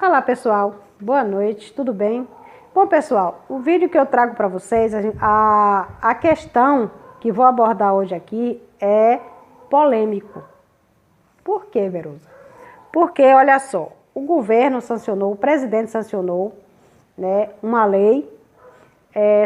Olá pessoal, boa noite, tudo bem? Bom pessoal, o vídeo que eu trago para vocês, a questão que vou abordar hoje aqui é polêmico. Por quê, Verusa? Porque, olha só, o governo sancionou, o presidente sancionou, né, uma lei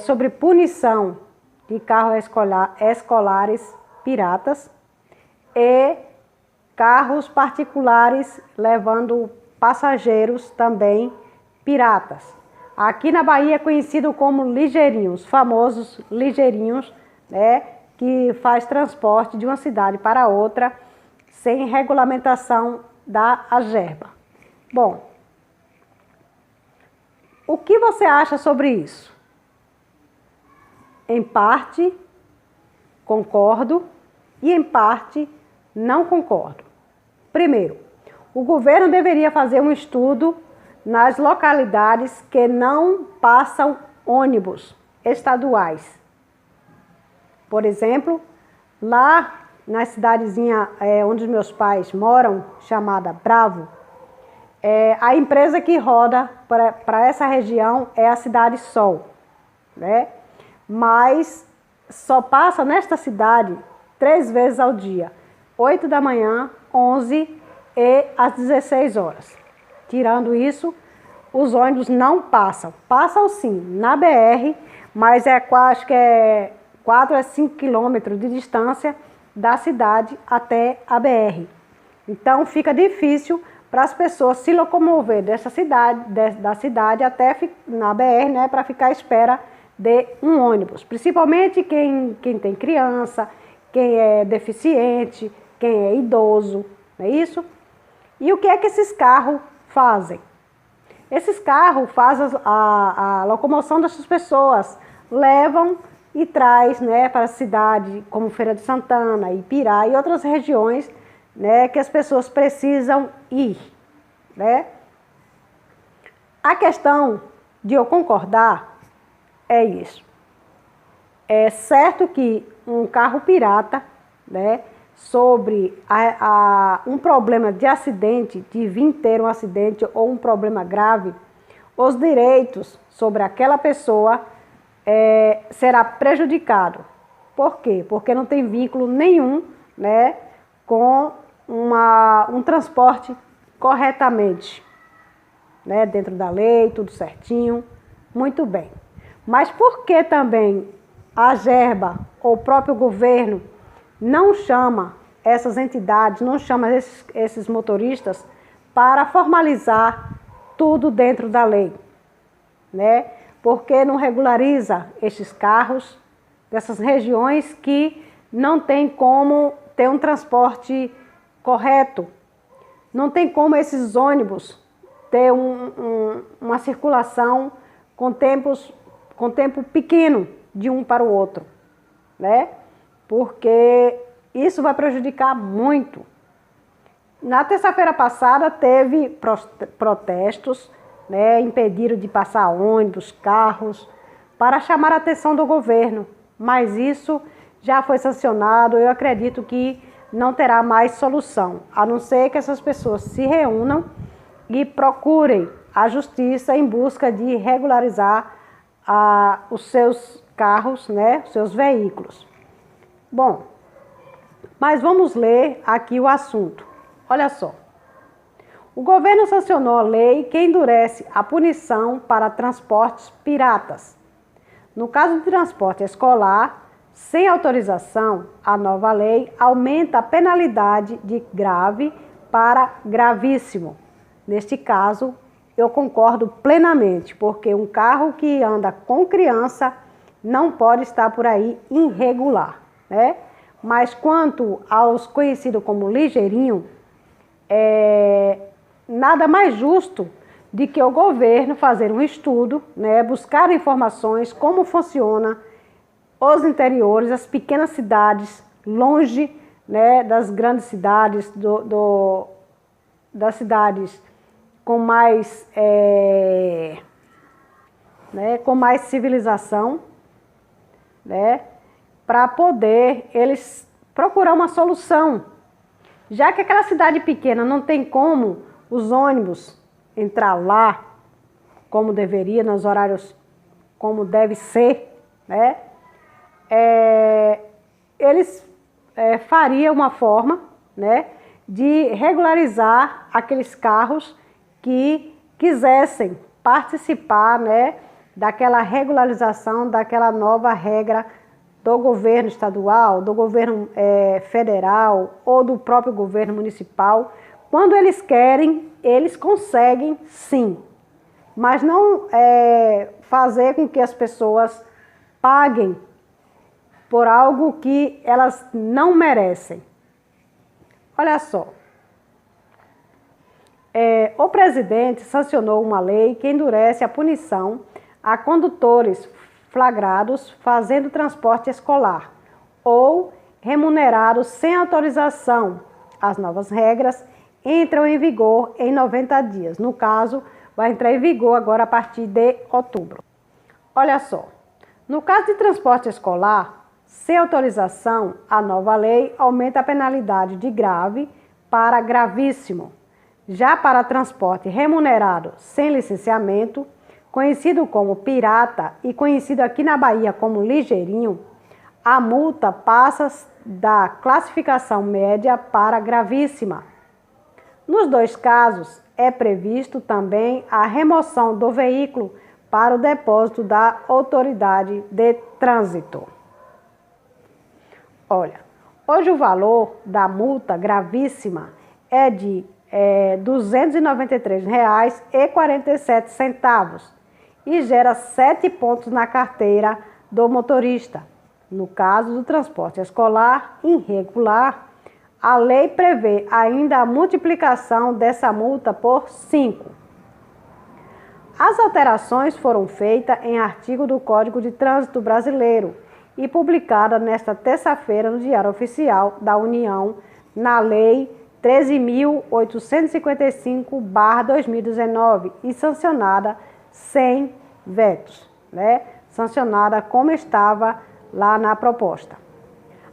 sobre punição de carros escolares piratas e carros particulares levando passageiros também piratas. Aqui na Bahia é conhecido como ligeirinhos, famosos ligeirinhos, né, que faz transporte de uma cidade para outra sem regulamentação da Agerba. Bom, o que você acha sobre isso? Em parte concordo e em parte não concordo. Primeiro, o governo deveria fazer um estudo nas localidades que não passam ônibus estaduais. Por exemplo, lá na cidadezinha onde os meus pais moram, chamada Bravo, a empresa que roda para essa região é a Cidade Sol, né? Mas só passa nesta cidade 3 vezes ao dia, 8 da manhã, 11 e às 16 horas. Tirando isso, os ônibus não passam. Passam sim, na BR, mas acho que é 4 a 5 quilômetros de distância da cidade até a BR. Então fica difícil para as pessoas se locomover da cidade até na BR, né, para ficar à espera de um ônibus. Principalmente quem tem criança, quem é deficiente, quem é idoso, não é isso? E o que é que esses carros fazem? Esses carros fazem a locomoção dessas pessoas, levam e traz, né, para a cidade, como Feira de Santana, Ipirá e outras regiões, né, que as pessoas precisam ir, né? A questão de eu concordar é isso. É certo que um carro pirata, né, sobre um problema de acidente, de vir ter um acidente ou um problema grave, os direitos sobre aquela pessoa será prejudicado. Por quê? Porque não tem vínculo nenhum, né, com um transporte corretamente, né, dentro da lei, tudo certinho, muito bem. Mas por que também a Agerba ou o próprio governo não chama essas entidades, não chama esses motoristas para formalizar tudo dentro da lei, né? Porque não regulariza estes carros dessas regiões que não tem como ter um transporte correto, não tem como esses ônibus ter uma circulação com tempo pequeno de um para o outro, né? Porque isso vai prejudicar muito. Na terça-feira passada teve protestos, né, impediram de passar ônibus, carros, para chamar a atenção do governo, mas isso já foi sancionado. Eu acredito que não terá mais solução, a não ser que essas pessoas se reúnam e procurem a justiça em busca de regularizar os seus carros, né, os seus veículos. Bom, mas vamos ler aqui o assunto. Olha só. O governo sancionou a lei que endurece a punição para transportes piratas. No caso de transporte escolar, sem autorização, a nova lei aumenta a penalidade de grave para gravíssimo. Neste caso, eu concordo plenamente, porque um carro que anda com criança não pode estar por aí irregular, né? Mas quanto aos conhecidos como ligeirinho, nada mais justo de que o governo fazer um estudo, né, buscar informações como funciona os interiores, as pequenas cidades, longe, né, das grandes cidades, das cidades com mais civilização, né, para poder eles procurar uma solução. Já que aquela cidade pequena não tem como os ônibus entrar lá como deveria, nos horários como deve ser, né? Eles fariam uma forma, né, de regularizar aqueles carros que quisessem participar, né, daquela regularização, daquela nova regra do governo estadual, do governo federal ou do próprio governo municipal. Quando eles querem, eles conseguem sim, mas não fazer com que as pessoas paguem por algo que elas não merecem. Olha só, o presidente sancionou uma lei que endurece a punição a condutores flagrados fazendo transporte escolar ou remunerados sem autorização. As novas regras entram em vigor em 90 dias. No caso, vai entrar em vigor agora a partir de outubro. Olha só, no caso de transporte escolar, sem autorização, a nova lei aumenta a penalidade de grave para gravíssimo. Já para transporte remunerado sem licenciamento, conhecido como pirata e conhecido aqui na Bahia como ligeirinho, a multa passa da classificação média para gravíssima. Nos dois casos, é previsto também a remoção do veículo para o depósito da autoridade de trânsito. Olha, hoje o valor da multa gravíssima é de R$ 293,47 e gera 7 pontos na carteira do motorista. No caso do transporte escolar irregular, a lei prevê ainda a multiplicação dessa multa por 5. As alterações foram feitas em artigo do Código de Trânsito Brasileiro e publicada nesta terça-feira no Diário Oficial da União, na Lei 13.855/2019 e sancionada sem vetos, né? Sancionada como estava lá na proposta.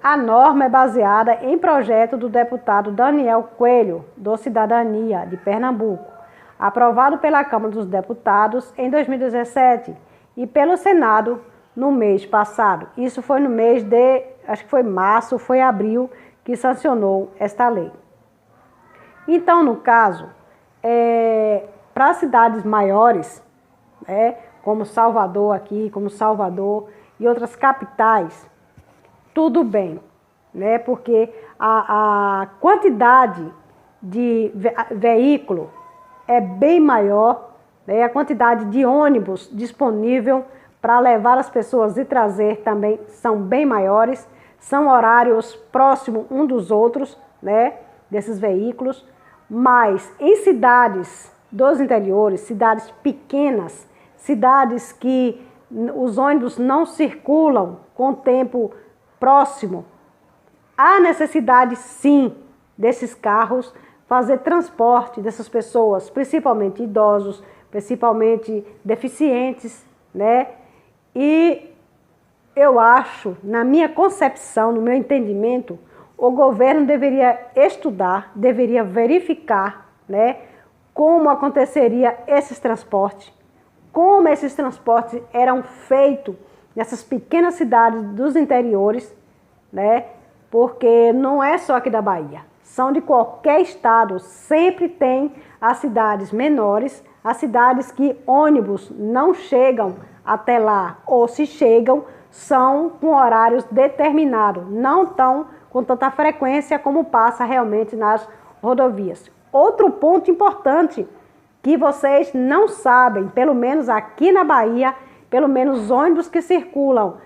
A norma é baseada em projeto do deputado Daniel Coelho, do Cidadania, de Pernambuco, aprovado pela Câmara dos Deputados em 2017 e pelo Senado no mês passado. Isso foi no mês de, acho que foi março, foi abril, que sancionou esta lei. Então, no caso, para cidades maiores, como Salvador aqui, como Salvador e outras capitais, tudo bem, né? Porque a quantidade de veículo é bem maior, né? A quantidade de ônibus disponível para levar as pessoas e trazer também são bem maiores, são horários próximos um dos outros, né? Desses veículos, mas em cidades dos interiores, cidades pequenas, cidades que os ônibus não circulam com tempo próximo, há necessidade sim desses carros fazer transporte dessas pessoas, principalmente idosos, principalmente deficientes, né? E eu acho, na minha concepção, no meu entendimento, o governo deveria estudar, deveria verificar, né, como aconteceria esses transportes, como esses transportes eram feitos nessas pequenas cidades dos interiores, né? Porque não é só aqui da Bahia, são de qualquer estado, sempre tem as cidades menores, as cidades que ônibus não chegam até lá, ou se chegam, são com horários determinados, não estão com tanta frequência como passa realmente nas rodovias. Outro ponto importante que vocês não sabem, pelo menos aqui na Bahia, pelo menos os ônibus que circulam,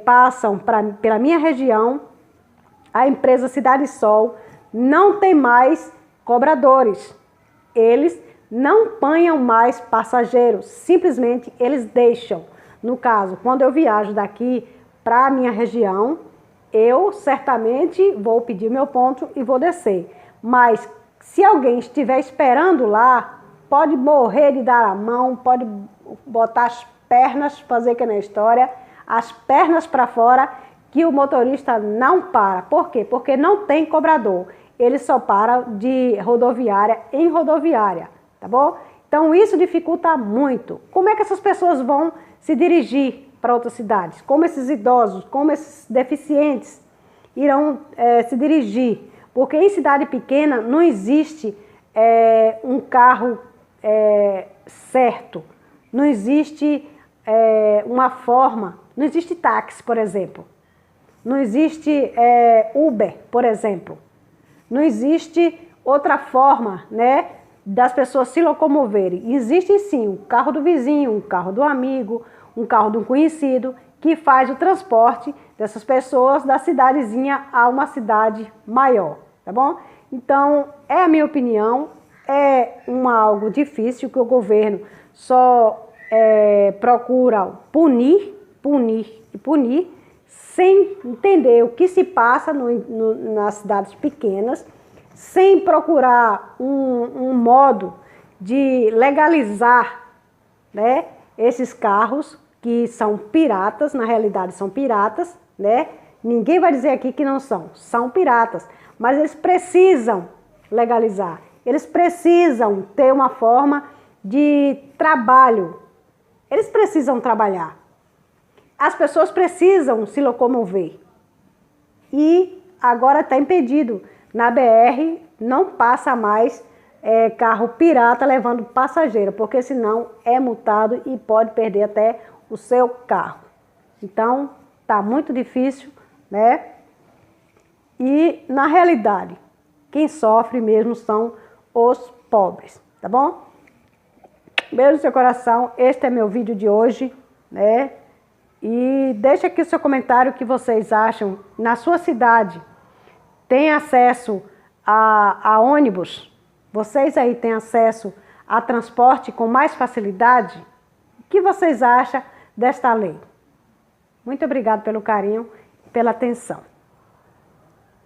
passam pela minha região, a empresa Cidade Sol não tem mais cobradores. Eles não apanham mais passageiros, simplesmente eles deixam. No caso, quando eu viajo daqui para a minha região, eu certamente vou pedir meu ponto e vou descer. Mas se alguém estiver esperando lá, pode morrer de dar a mão, pode botar as pernas, fazer que na história, as pernas para fora, que o motorista não para. Por quê? Porque não tem cobrador. Ele só para de rodoviária em rodoviária, tá bom? Então isso dificulta muito. Como é que essas pessoas vão se dirigir para outras cidades? Como esses idosos, como esses deficientes irão se dirigir? Porque em cidade pequena não existe um carro certo, não existe uma forma, não existe táxi, por exemplo, não existe Uber, por exemplo, não existe outra forma, né, das pessoas se locomoverem. Existe sim um carro do vizinho, um carro do amigo, um carro de um conhecido, que faz o transporte dessas pessoas da cidadezinha a uma cidade maior, tá bom? Então, é a minha opinião, algo difícil que o governo só procura punir, sem entender o que se passa nas cidades pequenas, sem procurar um modo de legalizar, né, esses carros que são piratas, na realidade são piratas, né? Ninguém vai dizer aqui que não são piratas, mas eles precisam legalizar, eles precisam ter uma forma de trabalho, eles precisam trabalhar, as pessoas precisam se locomover e agora está impedido. Na BR não passa mais carro pirata levando passageiro, porque senão é multado e pode perder até o seu carro. Então, tá muito difícil, né? E, na realidade, quem sofre mesmo são os pobres, tá bom? Beijo no seu coração, este é meu vídeo de hoje, né? E deixa aqui o seu comentário o que vocês acham. Na sua cidade, tem acesso a ônibus? Vocês aí têm acesso a transporte com mais facilidade? O que vocês acham desta lei? Muito obrigada pelo carinho e pela atenção.